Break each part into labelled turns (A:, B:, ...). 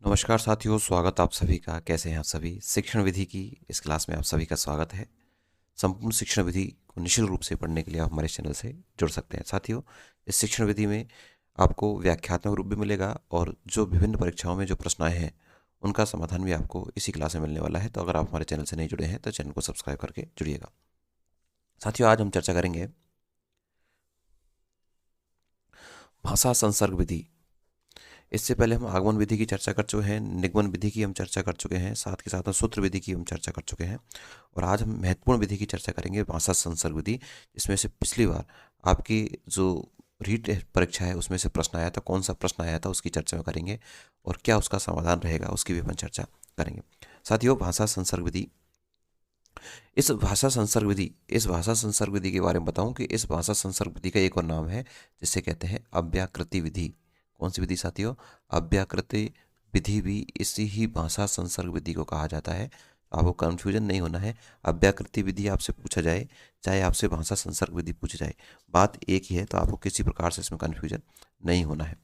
A: नमस्कार साथियों, स्वागत आप सभी का। कैसे हैं आप सभी? शिक्षण विधि की इस क्लास में आप सभी का स्वागत है। संपूर्ण शिक्षण विधि को निश्चित रूप से पढ़ने के लिए आप हमारे चैनल से जुड़ सकते हैं। साथियों, इस शिक्षण विधि में आपको व्याख्यात्मक रूप भी मिलेगा और जो विभिन्न परीक्षाओं में जो प्रश्न आए हैं उनका समाधान भी आपको इसी क्लास में मिलने वाला है। तो अगर आप हमारे चैनल से नहीं जुड़े हैं तो चैनल को सब्सक्राइब करके जुड़िएगा। साथियों, आज हम चर्चा करेंगे भाषा संसर्ग विधि। इससे पहले हम आगमन विधि की चर्चा कर चुके हैं, निगमन विधि की हम चर्चा कर चुके हैं, साथ के साथ में सूत्र विधि की हम चर्चा कर चुके हैं और आज हम महत्वपूर्ण विधि की चर्चा करेंगे, भाषा संसर्ग विधि। जिसमें से पिछली बार आपकी जो रीट परीक्षा है उसमें से प्रश्न आया था, कौन सा प्रश्न आया था उसकी चर्चा में करेंगे और क्या उसका समाधान रहेगा उसकी भी अपन चर्चा करेंगे। साथियों, भाषा संसर्ग विधि, इस भाषा संसर्ग विधि के बारे में बताऊं कि इस भाषा संसर्ग विधि का एक और नाम है जिसे कहते हैं अव्याकृति विधि। कौन सी विधि साथियों? अव्याकृति विधि भी इसी ही भाषा संसर्ग विधि को कहा जाता है। आपको कंफ्यूजन नहीं होना है। अव्याकृति विधि आपसे पूछा जाए, चाहे आपसे भाषा संसर्ग विधि पूछी जाए, बात एक ही है। तो आपको किसी प्रकार से इसमें कंफ्यूजन नहीं होना है।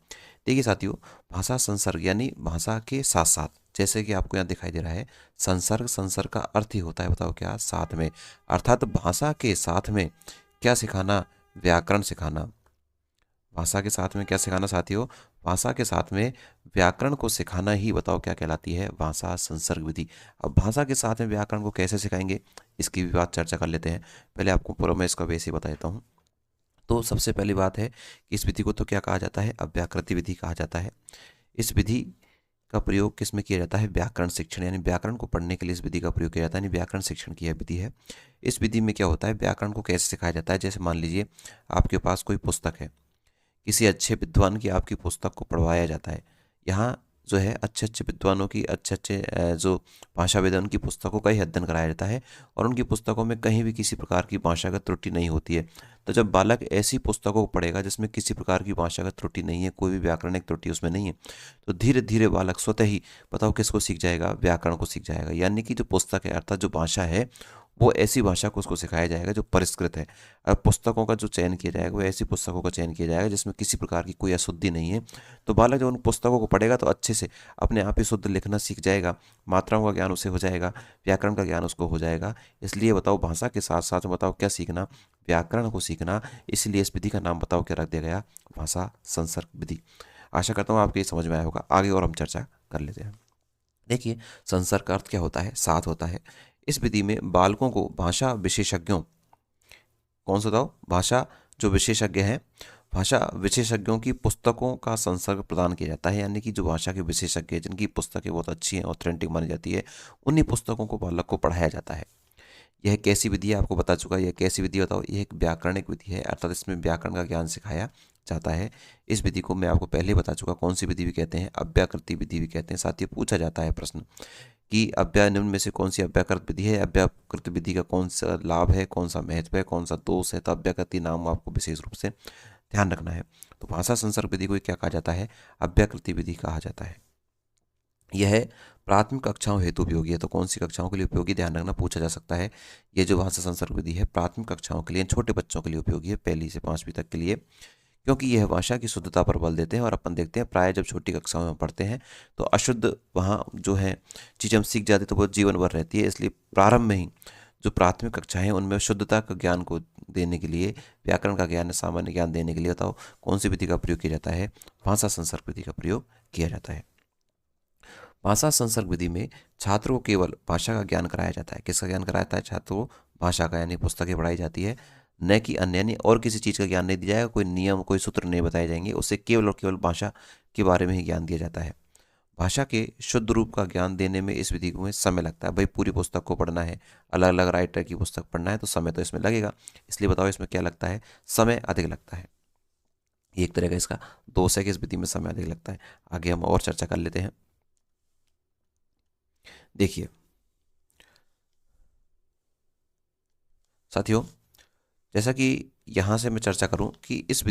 A: देखिए साथियों, भाषा संसर्ग यानी भाषा के साथ साथ, जैसे कि आपको यहाँ दिखाई दे रहा है संसर्ग। संसर्ग का अर्थ ही होता है, बताओ क्या? साथ में। अर्थात भाषा के साथ में क्या सिखाना? व्याकरण सिखाना। भाषा के साथ में क्या सिखाना साथियों? भाषा के साथ में व्याकरण को सिखाना ही, बताओ क्या कहलाती है? भाषा संसर्ग विधि। अब भाषा के साथ में व्याकरण को कैसे सिखाएंगे इसकी भी बात चर्चा कर लेते हैं। पहले आपको पूरा मैं इसका बेस ही बता देता हूँ। तो सबसे पहली बात है कि इस विधि को तो क्या कहा जाता है? अव्याकृति विधि कहा जाता है। इस विधि का प्रयोग किस में किया जाता है? व्याकरण शिक्षण, यानी व्याकरण को पढ़ने के लिए इस विधि का प्रयोग किया जाता है, यानी व्याकरण शिक्षण की यह विधि है। इस विधि में क्या होता है? व्याकरण को कैसे सिखाया जाता है? जैसे मान लीजिए आपके पास कोई पुस्तक है, किसी अच्छे विद्वान की आपकी पुस्तक को पढ़वाया जाता है। यहाँ जो है अच्छे अच्छे विद्वानों की, अच्छे अच्छे जो भाषाविद हैं उनकी पुस्तकों का ही अध्ययन कराया जाता है और उनकी पुस्तकों में कहीं भी किसी प्रकार की भाषागत त्रुटि नहीं होती है। तो जब बालक ऐसी पुस्तकों को पढ़ेगा जिसमें किसी प्रकार की भाषागत त्रुटि नहीं है, कोई भी व्याकरणिक त्रुटि उसमें नहीं है, तो धीरे धीरे बालक स्वतः ही, बताओ किसको सीख जाएगा? व्याकरण को सीख जाएगा। यानी कि जो पुस्तक है अर्थात जो भाषा है वो ऐसी भाषा को उसको सिखाया जाएगा जो परिष्कृत है। और पुस्तकों का जो चयन किया जाएगा वो ऐसी पुस्तकों का चयन किया जाएगा जिसमें किसी प्रकार की कोई अशुद्धि नहीं है। तो बालक जब उन पुस्तकों को पढ़ेगा तो अच्छे से अपने आप ही शुद्ध लिखना सीख जाएगा, मात्राओं का ज्ञान उसे हो जाएगा, व्याकरण का ज्ञान उसको हो जाएगा। इसलिए बताओ भाषा के साथ साथ बताओ क्या सीखना? व्याकरण को सीखना। इसलिए इस विधि का नाम बताओ क्या रख दिया गया? भाषा संसर्ग विधि। आशा करता हूँ आपके समझ में आया होगा। आगे और हम चर्चा कर लेते हैं। देखिए, संसर्ग का अर्थ क्या होता है? साथ होता है। इस विधि में बालकों को भाषा विशेषज्ञों, कौन सा बताओ? भाषा जो विशेषज्ञ हैं, भाषा विशेषज्ञों की पुस्तकों का संसर्ग प्रदान किया जाता है। यानी कि जो भाषा के विशेषज्ञ हैं, जिनकी पुस्तकें बहुत अच्छी हैं, ऑथेंटिक मानी जाती है, उन्हीं पुस्तकों को बालक को पढ़ाया जाता है। यह कैसी विधि है आपको बता चुका। यह कैसी विधि बताओ? यह एक व्याकरणिक विधि है, अर्थात इसमें व्याकरण का ज्ञान सिखाया जाता है। इस विधि को मैं आपको पहले ही बता चुका, कौन सी विधि भी कहते हैं? अव्याकृति विधि भी कहते हैं। साथ ही पूछा जाता है प्रश्न कि अव्यय निम्न में से कौन सी अव्याकृत विधि है? अव्याकृत विधि का कौन सा लाभ है, कौन सा महत्व है, कौन सा दोष है? तो अव्याकृति नाम आपको विशेष रूप से ध्यान रखना है। तो भाषा संसर्ग विधि को क्या कहा जाता है? अव्याकृति विधि कहा जाता है। यह प्राथमिक कक्षाओं हेतु उपयोगी है। तो कौन सी कक्षाओं के लिए उपयोगी? ध्यान रखना, पूछा जा सकता है। ये जो भाषा संसर्ग विधि है प्राथमिक कक्षाओं के लिए, छोटे बच्चों के लिए उपयोगी है, 1 से 5वीं तक के लिए, क्योंकि यह भाषा की शुद्धता पर बल देते हैं। और अपन देखते हैं प्राय जब छोटी कक्षाओं में पढ़ते हैं तो अशुद्ध वहाँ जो है चीज़ हम सीख जाते तो वो जीवन भर रहती है। इसलिए प्रारंभ में ही जो प्राथमिक कक्षा है उनमें शुद्धता का ज्ञान को देने के लिए, व्याकरण का ज्ञान, सामान्य ज्ञान देने के लिए बताओ कौन सी विधि का प्रयोग किया जाता है? भाषा संसर्ग विधि का प्रयोग किया जाता है। भाषा संसर्ग विधि में छात्रों को केवल भाषा का ज्ञान कराया जाता है। किसका ज्ञान कराया जाता है? छात्रों को भाषा का, यानी पुस्तकें पढ़ाई जाती है, न कि अन्य, यानी और किसी चीज़ का ज्ञान नहीं दिया जाएगा, कोई नियम, कोई सूत्र नहीं बताए जाएंगे। उससे केवल और केवल भाषा के बारे में ही ज्ञान दिया जाता है। भाषा के शुद्ध रूप का ज्ञान देने में इस विधि में समय लगता है। भाई पूरी पुस्तक को पढ़ना है, अलग अलग राइटर की पुस्तक पढ़ना है, तो समय तो इसमें लगेगा। इसलिए बताओ इसमें क्या लगता है? समय अधिक लगता है। एक तरह का इसका दोष है कि इस विधि में समय अधिक लगता है। आगे हम और चर्चा कर लेते हैं। देखिए साथियों, जैसा कि यहाँ से मैं चर्चा करूँ कि इस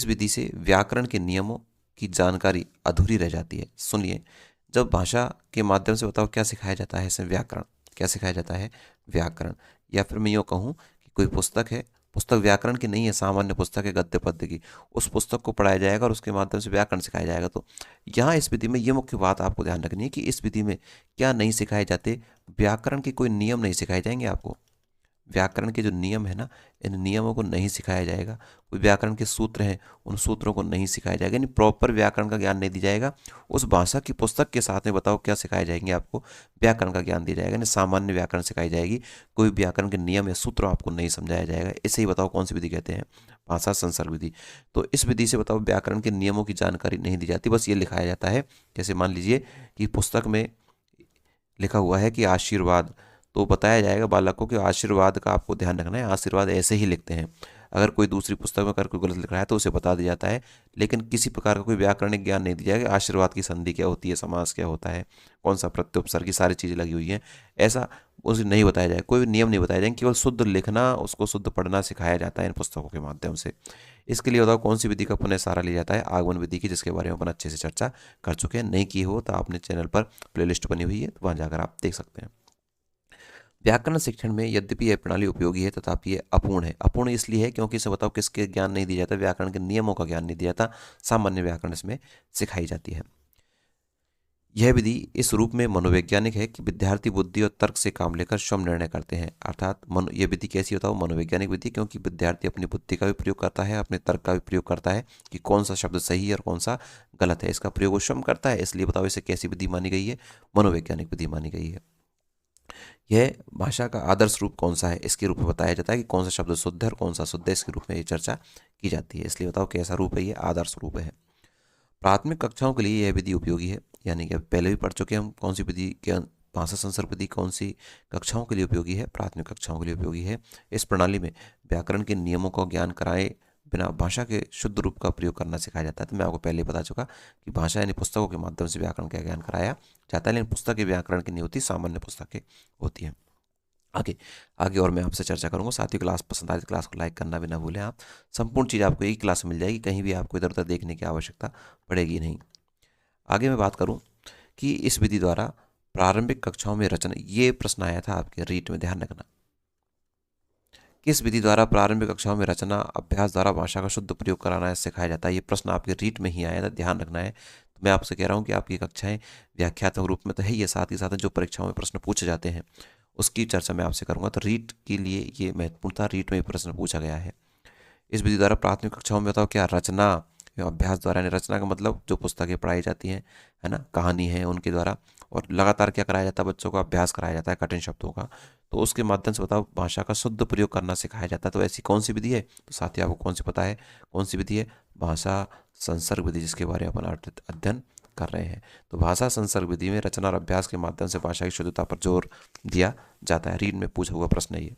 A: विधि से व्याकरण के नियमों की जानकारी अधूरी रह जाती है। सुनिए, जब भाषा के माध्यम से बताओ क्या सिखाया जाता है? इसमें व्याकरण। क्या सिखाया जाता है? व्याकरण। या फिर मैं यूँ कहूँ कि कोई पुस्तक है, पुस्तक व्याकरण की नहीं है, सामान्य पुस्तक है गद्य पद्य की, उस पुस्तक को पढ़ाया जाएगा और उसके माध्यम से व्याकरण सिखाया जाएगा। तो यहाँ इस विधि में ये मुख्य बात आपको ध्यान रखनी है कि इस विधि में क्या नहीं सिखाए जाते, व्याकरण के कोई नियम नहीं सिखाए जाएंगे आपको। व्याकरण के जो नियम है ना, इन नियमों को नहीं सिखाया जाएगा। कोई व्याकरण के सूत्र हैं, उन सूत्रों को नहीं सिखाया जाएगा, यानी प्रॉपर व्याकरण का ज्ञान नहीं दिया जाएगा। उस भाषा की पुस्तक के साथ में बताओ क्या सिखाए जाएंगे आपको, व्याकरण का ज्ञान दिया जाएगा, यानी सामान्य व्याकरण सिखाई जाएगी। कोई व्याकरण के नियम या सूत्र आपको नहीं समझाया जाएगा। इसे ही बताओ कौन सी विधि कहते हैं, भाषा संसर्ग विधि। तो इस विधि से बताओ व्याकरण के नियमों की जानकारी नहीं दी जाती, बस ये लिखाया जाता है। जैसे मान लीजिए कि पुस्तक में लिखा हुआ है कि आशीर्वाद, तो बताया जाएगा बालक को कि आशीर्वाद का आपको ध्यान रखना है, आशीर्वाद ऐसे ही लिखते हैं। अगर कोई दूसरी पुस्तक में अगर कोई गलत लिख रहा है तो उसे बता दिया जाता है, लेकिन किसी प्रकार का कोई व्याकरणिक ज्ञान नहीं दिया जाएगा। आशीर्वाद की संधि क्या होती है, समास क्या होता है, कौन सा प्रत्युपसर्ग, की सारी चीज़ें लगी हुई हैं, ऐसा उसे नहीं बताया जाएगा। कोई नियम नहीं बताया जाएंगे, केवल शुद्ध लिखना, उसको शुद्ध पढ़ना सिखाया जाता है इन पुस्तकों के माध्यम से। इसके लिए बताओ कौन सी विधि का पुनः सहारा लिया जाता है, आगमन विधि की, जिसके बारे में अपन अच्छे से चर्चा कर चुके हैं। नहीं की हो तो आपने चैनल पर प्लेलिस्ट बनी हुई है, तो वहाँ जाकर आप देख सकते हैं। व्याकरण शिक्षण में यद्यपि यह प्रणाली उपयोगी है तथापि ये अपूर्ण है। अपूर्ण इसलिए है क्योंकि इसे बताओ किसके ज्ञान नहीं दिया जाता, व्याकरण के नियमों का ज्ञान नहीं दिया जाता, सामान्य व्याकरण इसमें सिखाई जाती है। यह विधि इस रूप में मनोवैज्ञानिक है कि विद्यार्थी बुद्धि और तर्क से काम लेकर स्वयं निर्णय करते हैं। अर्थात यह विधि कैसी बताओ, मनोवैज्ञानिक विधि, क्योंकि विद्यार्थी अपनी बुद्धि का भी प्रयोग करता है, अपने तर्क का भी प्रयोग करता है कि कौन सा शब्द सही है और कौन सा गलत है, इसका प्रयोग वो स्वयं करता है। इसलिए बताओ इसे कैसी विधि मानी गई है, मनोवैज्ञानिक विधि मानी गई है। यह भाषा का आदर्श रूप कौन सा है, इसके रूप में बताया जाता है कि कौन सा शब्द शुद्ध है और कौन सा शुद्ध है, इसके रूप में ये चर्चा की जाती है। इसलिए बताओ कैसा रूप है, ये आदर्श रूप है। प्राथमिक कक्षाओं के लिए यह विधि उपयोगी है, यानी कि पहले भी पढ़ चुके हैं हम कौन सी विधि के, भाषा संसर्ग विधि कौन सी कक्षाओं के लिए उपयोगी है, प्राथमिक कक्षाओं के लिए उपयोगी है। इस प्रणाली में व्याकरण के नियमों का ज्ञान कराए बिना भाषा के शुद्ध रूप का प्रयोग करना सिखाया जाता है। तो मैं आपको पहले बता चुका कि भाषा यानी पुस्तकों के माध्यम से व्याकरण का ज्ञान कराया जाता है, लेकिन पुस्तक के व्याकरण की नहीं होती, सामान्य पुस्तकें होती हैं। आगे आगे और मैं आपसे चर्चा करूंगा। साथियों क्लास पसंद आए तो क्लास को लाइक करना भी ना भूलें आप। संपूर्ण चीज़ आपको एक क्लास में मिल जाएगी, कहीं भी आपको इधर उधर देखने की आवश्यकता पड़ेगी नहीं। आगे मैं बात करूं कि इस विधि द्वारा प्रारंभिक कक्षाओं में रचना, ये प्रश्न आया था आपके रीट में, ध्यान रखना। किस विधि द्वारा प्रारंभिक कक्षाओं में रचना अभ्यास द्वारा भाषा का शुद्ध प्रयोग कराना है सिखाया जाता है, ये प्रश्न आपके रीट में ही आया था, ध्यान रखना है। तो मैं आपसे कह रहा हूँ कि आपकी कक्षाएं व्याख्यात्मक रूप में तो है ही, साथ ही साथ जो परीक्षाओं में प्रश्न पूछे जाते हैं उसकी चर्चा मैं आपसे करूंगा। तो रीट के लिए ये महत्वपूर्ण था, रीट में प्रश्न पूछा गया है। इस विधि द्वारा प्राथमिक कक्षाओं में बताओ क्या रचना या अभ्यास द्वारा, यानी रचना का मतलब जो पुस्तकें पढ़ाई जाती हैं, है ना, कहानी है, उनके द्वारा, और लगातार क्या कराया जाता है, बच्चों को अभ्यास कराया जाता है कठिन शब्दों का, तो उसके माध्यम से बताओ भाषा का शुद्ध प्रयोग करना सिखाया जाता है। तो ऐसी कौन सी विधि है, तो साथी आपको कौन सी पता है, कौन सी विधि है, भाषा संसर्ग विधि, जिसके बारे में अपन अध्ययन कर रहे हैं। तो भाषा संसर्ग विधि में रचना और अभ्यास के माध्यम से भाषा की शुद्धता पर जोर दिया जाता है। रीड में पूछा हुआ प्रश्न है ये।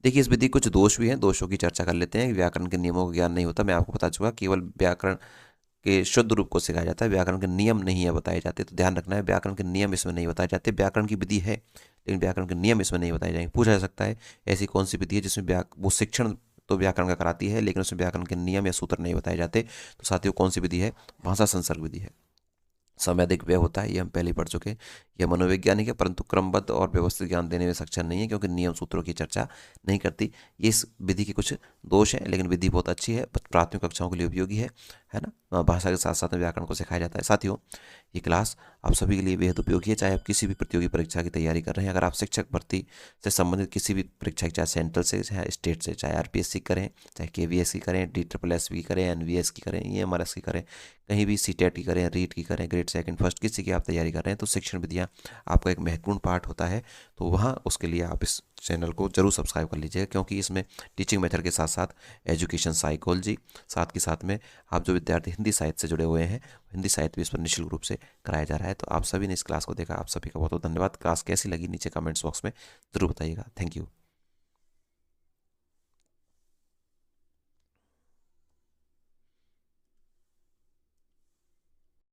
A: देखिए इस विधि कुछ दोष भी हैं, दोषों की चर्चा कर लेते हैं। व्याकरण के नियमों का ज्ञान नहीं होता, मैं आपको बता चुका, केवल व्याकरण के शुद्ध रूप को सिखाया जाता है, व्याकरण के नियम नहीं है बताए जाते। तो ध्यान रखना है, व्याकरण के नियम इसमें नहीं बताए जाते। व्याकरण की विधि है लेकिन व्याकरण के नियम इसमें नहीं बताए जाएंगे। पूछा जा सकता है ऐसी कौन सी विधि है जिसमें वो शिक्षण तो व्याकरण का कराती है लेकिन उसमें व्याकरण के नियम या सूत्र नहीं बताए जाते। तो साथियों कौन सी विधि है, भाषा संसर्ग विधि है। समय अधिक व्यय होता है, ये हम पहले ही पढ़ चुके हैं। यह मनोवैज्ञानिक है परंतु क्रमबद्ध और व्यवस्थित ज्ञान देने में सक्षम नहीं है क्योंकि नियम सूत्रों की चर्चा नहीं करती। ये इस विधि के कुछ दोष हैं, लेकिन विधि बहुत अच्छी है, प्राथमिक कक्षाओं के लिए उपयोगी है ना। भाषा के साथ साथ में व्याकरण को सिखाया जाता है। साथियों ये क्लास आप सभी के लिए बेहद उपयोगी है, चाहे आप किसी भी प्रतियोगी परीक्षा की तैयारी कर रहे हैं। अगर आप शिक्षक भर्ती से संबंधित किसी भी परीक्षा की, चाहे सेंट्रल से, चाहे स्टेट से, चाहे RPSC करें, चाहे KVS की करें, DSSS की करें, NVS की करें, EMRS की करें, कहीं भी CTET की करें, रीट की करें, ग्रेड सेकंड फर्स्ट किसी की आप तैयारी कर रहे हैं, तो शिक्षण विधियाँ आपका एक महत्वपूर्ण पार्ट होता है। तो वहाँ उसके लिए आप इस चैनल को जरूर सब्सक्राइब कर लीजिएगा, क्योंकि इसमें टीचिंग मेथड के साथ साथ एजुकेशन साइकोलॉजी, साथ के साथ में आप जो विद्यार्थी हिंदी साहित्य से जुड़े हुए हैं, हिंदी साहित्य भी इस पर निःशुल्क रूप से कराया जा रहा है। तो आप सभी ने इस क्लास को देखा, आप सभी का बहुत बहुत धन्यवाद। क्लास कैसी लगी नीचे कमेंट्स बॉक्स में जरूर बताइएगा। Thank you.